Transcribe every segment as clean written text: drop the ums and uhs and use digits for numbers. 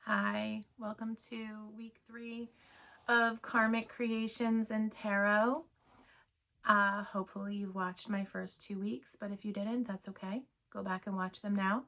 Hi, welcome to week 3 of Karmic Creations and Tarot. Hopefully you've watched my first 2 weeks, but if you didn't, that's okay. Go back and watch them now.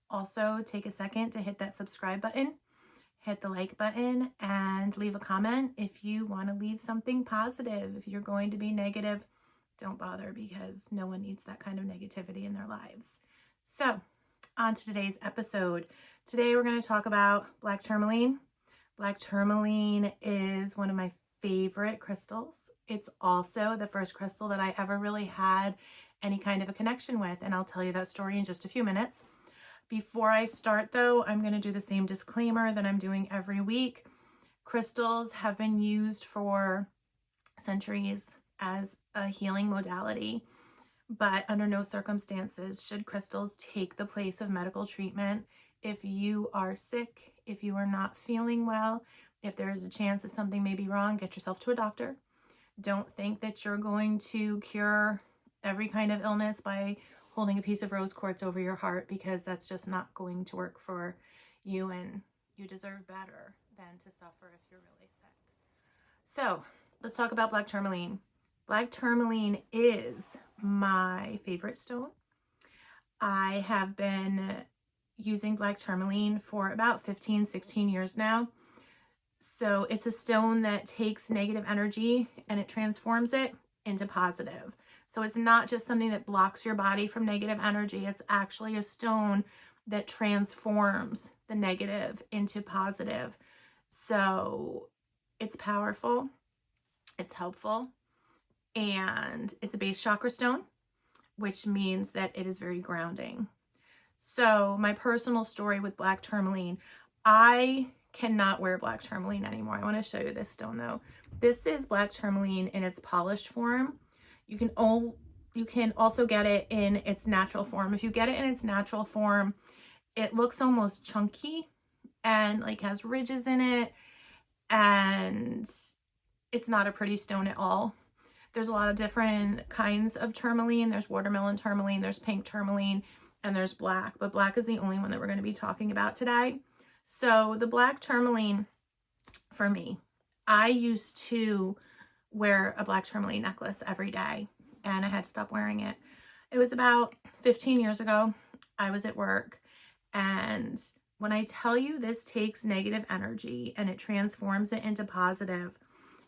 Also, take a second to hit that subscribe button, hit the like button, and leave a comment if you want to leave something positive. If you're going to be negative, don't bother because no one needs that kind of negativity in their lives. So, on to today's episode. Today we're going to talk about black tourmaline. Black tourmaline is one of my favorite crystals. It's also the first crystal that I ever really had any kind of a connection with, and I'll tell you that story in just a few minutes. Before I start though, I'm going to do the same disclaimer that I'm doing every week. Crystals have been used for centuries as a healing modality, but under no circumstances should crystals take the place of medical treatment. If you are sick, if you are not feeling well, if there is a chance that something may be wrong, get yourself to a doctor. Don't think that you're going to cure every kind of illness by holding a piece of rose quartz over your heart, because that's just not going to work for you, and you deserve better than to suffer if you're really sick. So let's talk about black tourmaline. Black tourmaline is my favorite stone. I have been using black tourmaline for about 15-16 years now. So it's a stone that takes negative energy and it transforms it into positive. So it's not just something that blocks your body from negative energy. It's actually a stone that transforms the negative into positive. So it's powerful, it's helpful, and it's a base chakra stone, which means that it is very grounding. So my personal story with black tourmaline, I cannot wear black tourmaline anymore. I want to show you this stone though. This is black tourmaline in its polished form. You can also get it in its natural form. If you get it in its natural form, it looks almost chunky and like has ridges in it, and it's not a pretty stone at all. There's a lot of different kinds of tourmaline. There's watermelon tourmaline, there's pink tourmaline, and there's black, but black is the only one that we're going to be talking about today. So the black tourmaline, for me, I used to wear a black tourmaline necklace every day, and I had to stop wearing it. It was about 15 years ago. I was at work, and when I tell you this takes negative energy and it transforms it into positive,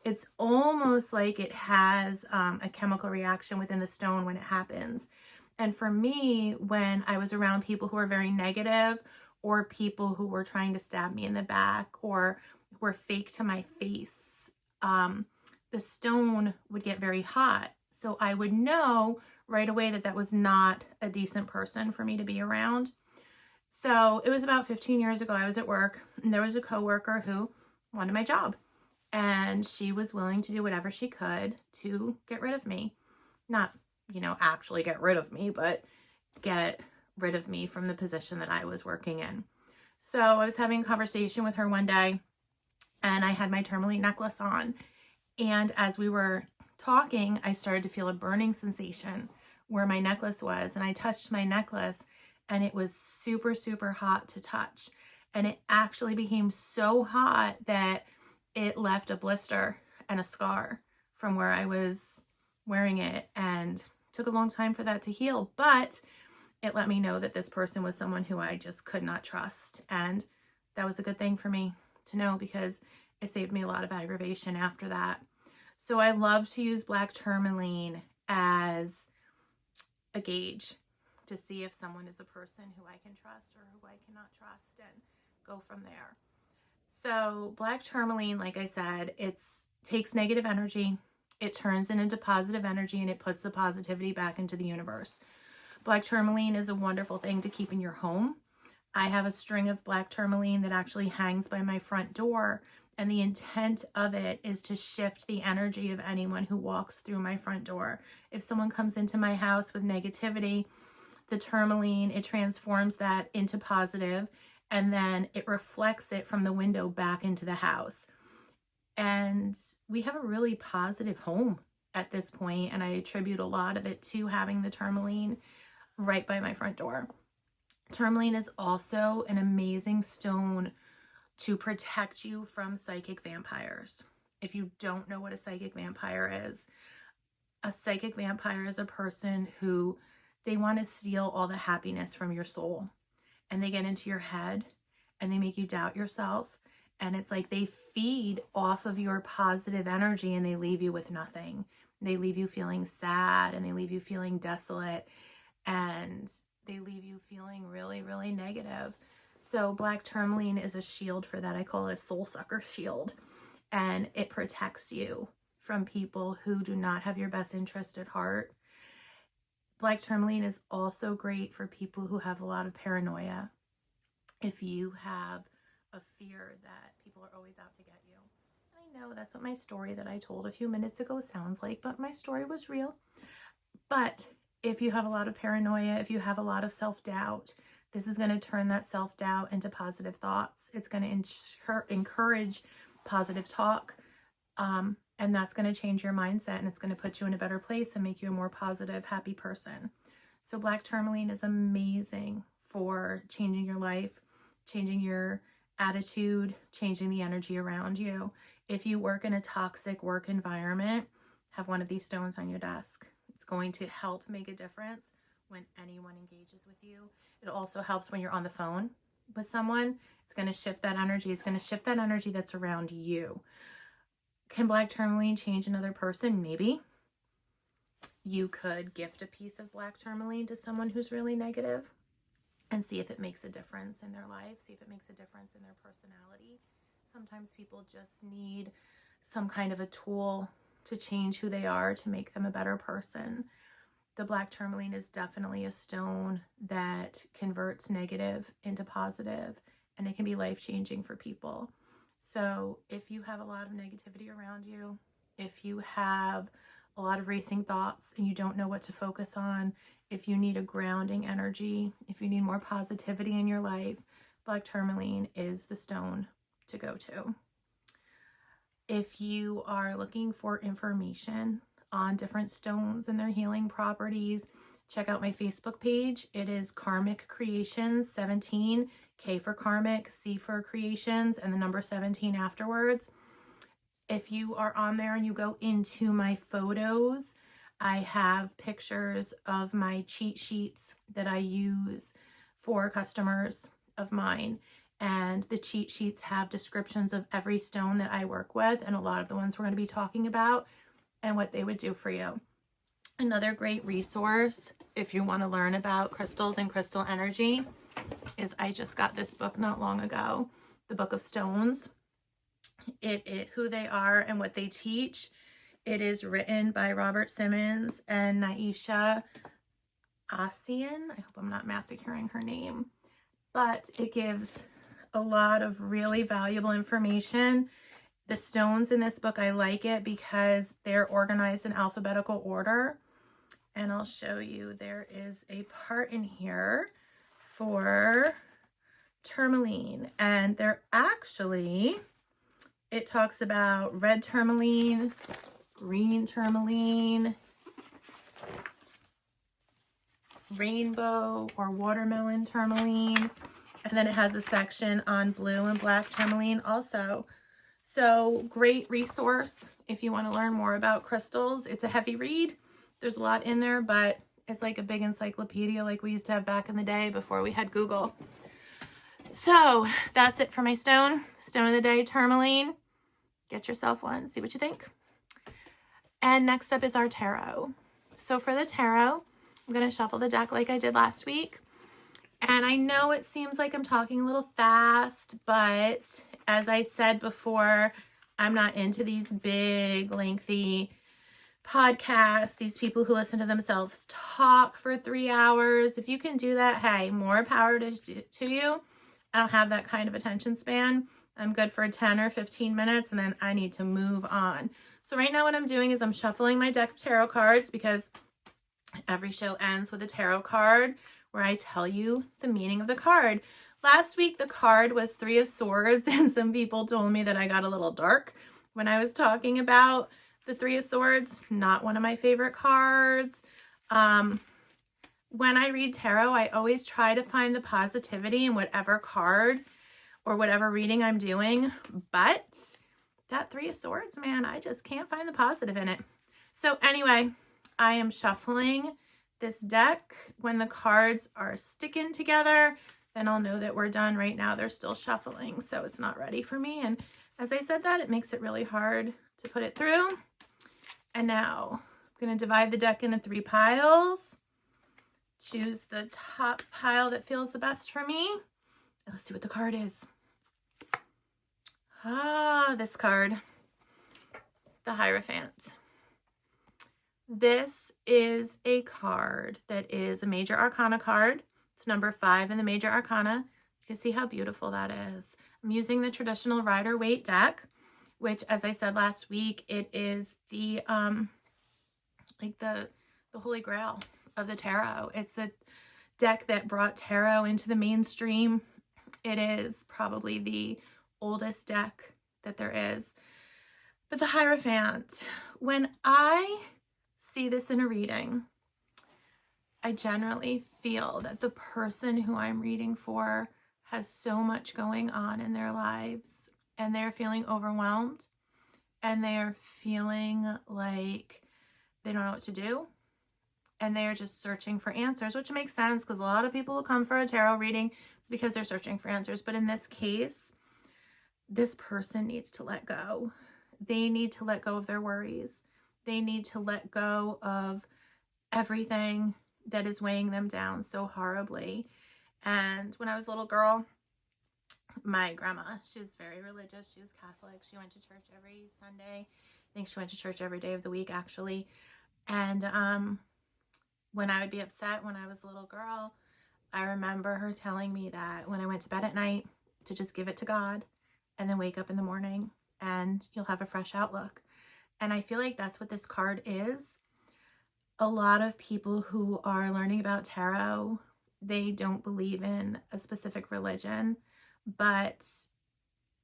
it's almost like it has a chemical reaction within the stone when it happens. And for me, when I was around people who were very negative, or people who were trying to stab me in the back, or were fake to my face, the stone would get very hot. So I would know right away that that was not a decent person for me to be around. So it was about 15 years ago. I was at work, and there was a coworker who wanted my job, and she was willing to do whatever she could to get rid of me. Not, actually get rid of me, but get rid of me from the position that I was working in. So I was having a conversation with her one day, and I had my tourmaline necklace on. And as we were talking, I started to feel a burning sensation where my necklace was. And I touched my necklace, and it was super, super hot to touch. And it actually became so hot that it left a blister and a scar from where I was wearing it, and took a long time for that to heal, but it let me know that this person was someone who I just could not trust. And that was a good thing for me to know, because it saved me a lot of aggravation after that. So I love to use black tourmaline as a gauge to see if someone is a person who I can trust or who I cannot trust, and go from there. So black tourmaline, like I said, it takes negative energy, it turns it into positive energy, and it puts the positivity back into the universe. Black tourmaline is a wonderful thing to keep in your home. I have a string of black tourmaline that actually hangs by my front door, and the intent of it is to shift the energy of anyone who walks through my front door. If someone comes into my house with negativity, the tourmaline, it transforms that into positive, and then it reflects it from the window back into the house. And we have a really positive home at this point, and I attribute a lot of it to having the tourmaline right by my front door. Tourmaline is also an amazing stone to protect you from psychic vampires. If you don't know what a psychic vampire is, a psychic vampire is a person who they want to steal all the happiness from your soul, and they get into your head and they make you doubt yourself. And it's like they feed off of your positive energy and they leave you with nothing. They leave you feeling sad and they leave you feeling desolate and they leave you feeling really, really negative. So black tourmaline is a shield for that. I call it a soul sucker shield. And it protects you from people who do not have your best interest at heart. Black tourmaline is also great for people who have a lot of paranoia. If you have a fear that people are always out to get you. And I know that's what my story that I told a few minutes ago sounds like, but my story was real. But if you have a lot of paranoia, if you have a lot of self-doubt, this is going to turn that self-doubt into positive thoughts. It's going to encourage positive talk. And that's going to change your mindset, and it's going to put you in a better place and make you a more positive, happy person. So black tourmaline is amazing for changing your life, changing your attitude, changing the energy around you. If you work in a toxic work environment, have one of these stones on your desk. It's going to help make a difference when anyone engages with you. It also helps when you're on the phone with someone. It's going to shift that energy. It's going to shift that energy that's around you. Can black tourmaline change another person? Maybe. You could gift a piece of black tourmaline to someone who's really negative and see if it makes a difference in their life, see if it makes a difference in their personality. Sometimes people just need some kind of a tool to change who they are, to make them a better person. The black tourmaline is definitely a stone that converts negative into positive, and it can be life-changing for people. So if you have a lot of negativity around you, if you have a lot of racing thoughts and you don't know what to focus on, if you need a grounding energy, if you need more positivity in your life, black tourmaline is the stone to go to. If you are looking for information on different stones and their healing properties, check out my Facebook page. It is Karmic Creations 17, K for Karmic, C for Creations, and the number 17 afterwards. If you are on there and you go into my photos, I have pictures of my cheat sheets that I use for customers of mine. And the cheat sheets have descriptions of every stone that I work with and a lot of the ones we're going to be talking about and what they would do for you. Another great resource if you want to learn about crystals and crystal energy is I just got this book not long ago, the Book of Stones. It who they are and what they teach. It is written by Robert Simmons and Naisha Asian. I hope I'm not massacring her name, but it gives a lot of really valuable information. The stones in this book, I like it because they're organized in alphabetical order. And I'll show you, there is a part in here for tourmaline. And they're actually, it talks about red tourmaline, green tourmaline, rainbow or watermelon tourmaline. And then it has a section on blue and black tourmaline also. So great resource if you want to learn more about crystals. It's a heavy read. There's a lot in there, but it's like a big encyclopedia like we used to have back in the day before we had Google. So that's it for my stone. Stone of the day, tourmaline. Get yourself one. See what you think. And next up is our tarot. So for the tarot, I'm going to shuffle the deck like I did last week. And I know it seems like I'm talking a little fast, but as I said before, I'm not into these big, lengthy podcasts, these people who listen to themselves talk for 3 hours. If you can do that, hey, more power to you. I don't have that kind of attention span. I'm good for 10 or 15 minutes, and then I need to move on. So right now what I'm doing is I'm shuffling my deck of tarot cards because every show ends with a tarot card where I tell you the meaning of the card. Last week, the card was 3 of Swords, and some people told me that I got a little dark when I was talking about the 3 of Swords. Not one of my favorite cards. When I read tarot, I always try to find the positivity in whatever card or whatever reading I'm doing. But that Three of Swords, man, I just can't find the positive in it. So anyway, I am shuffling this deck. When the cards are sticking together, then I'll know that we're done. Right now they're still shuffling, so it's not ready for me. And as I said that, it makes it really hard to put it through. And now I'm going to divide the deck into 3 piles. Choose the top pile that feels the best for me. And let's see what the card is. This card, the Hierophant. This is a card that is a Major Arcana card. It's number 5 in the Major Arcana. You can see how beautiful that is. I'm using the traditional Rider-Waite deck, which, as I said last week, it is the like the Holy Grail of the tarot. It's the deck that brought tarot into the mainstream. It is probably the oldest deck that there is. But the Hierophant, when I see this in a reading, I generally feel that the person who I'm reading for has so much going on in their lives, and they're feeling overwhelmed, and they're feeling like they don't know what to do, and they're just searching for answers, which makes sense because a lot of people will come for a tarot reading. It's because they're searching for answers. But in this case, this person needs to let go. They need to let go of their worries. They need to let go of everything that is weighing them down so horribly. And when I was a little girl, my grandma, she was very religious. She was Catholic. She went to church every Sunday. I think she went to church every day of the week, actually. And when I would be upset when I was a little girl, I remember her telling me that when I went to bed at night, to just give it to God and then wake up in the morning and you'll have a fresh outlook. And I feel like that's what this card is. A lot of people who are learning about tarot, they don't believe in a specific religion, but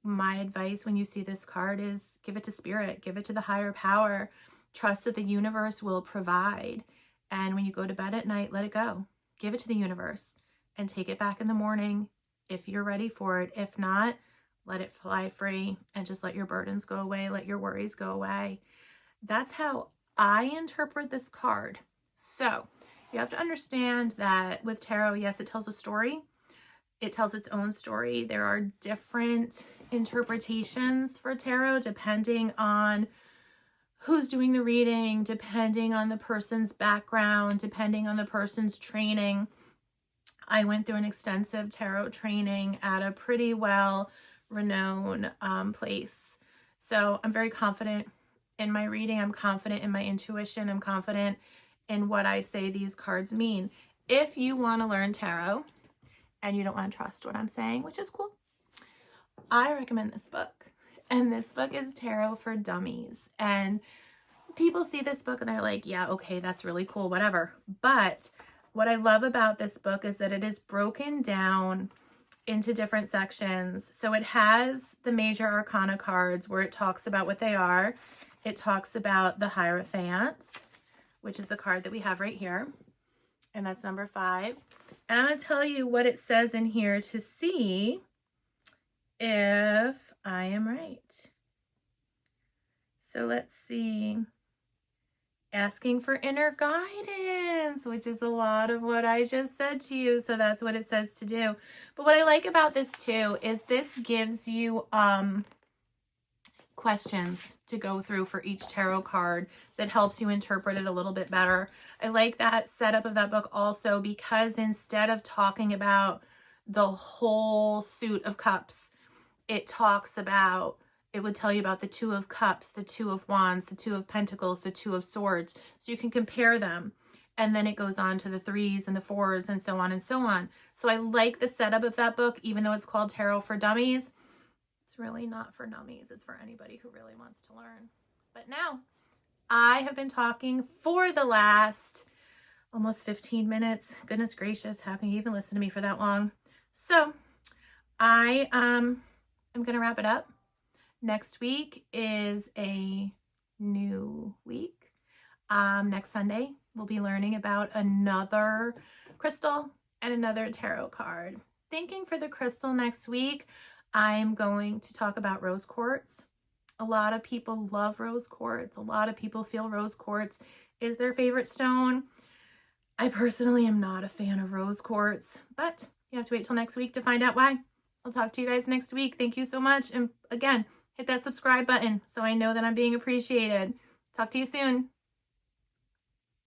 my advice when you see this card is give it to spirit, give it to the higher power, trust that the universe will provide. And when you go to bed at night, let it go. Give it to the universe and take it back in the morning if you're ready for it. If not, let it fly free and just let your burdens go away. Let your worries go away. That's how I interpret this card. So you have to understand that with tarot, yes, it tells a story. It tells its own story. There are different interpretations for tarot depending on who's doing the reading, depending on the person's background, depending on the person's training. I went through an extensive tarot training at a pretty well-renowned place. So I'm very confident in my reading. I'm confident in my intuition. I'm confident in what I say these cards mean. If you want to learn tarot and you don't want to trust what I'm saying, which is cool, I recommend this book. And this book is Tarot for Dummies. And people see this book and they're like, yeah, okay, that's really cool, whatever. But what I love about this book is that it is broken down into different sections. So it has the Major Arcana cards where it talks about what they are. It talks about the Hierophant, which is the card that we have right here. And that's number 5. And I'm going to tell you what it says in here to see if I am right. So let's see. Asking for inner guidance, which is a lot of what I just said to you. So that's what it says to do. But what I like about this too is this gives you questions to go through for each tarot card that helps you interpret it a little bit better. I like that setup of that book also because instead of talking about the whole suit of cups, it talks about, it would tell you about the 2 of Cups, the 2 of Wands, the 2 of Pentacles, the 2 of Swords. So you can compare them. And then it goes on to the 3s and the 4s and so on and so on. So I like the setup of that book, even though it's called Tarot for Dummies. It's really not for dummies. It's for anybody who really wants to learn. But now, I have been talking for the last almost 15 minutes. Goodness gracious, how can you even listen to me for that long? So I am going to wrap it up. Next week is a new week. Next Sunday, we'll be learning about another crystal and another tarot card. Thinking for the crystal next week, I'm going to talk about rose quartz. A lot of people love rose quartz. A lot of people feel rose quartz is their favorite stone. I personally am not a fan of rose quartz, but you have to wait till next week to find out why. I'll talk to you guys next week. Thank you so much. And again, hit that subscribe button so I know that I'm being appreciated. Talk to you soon.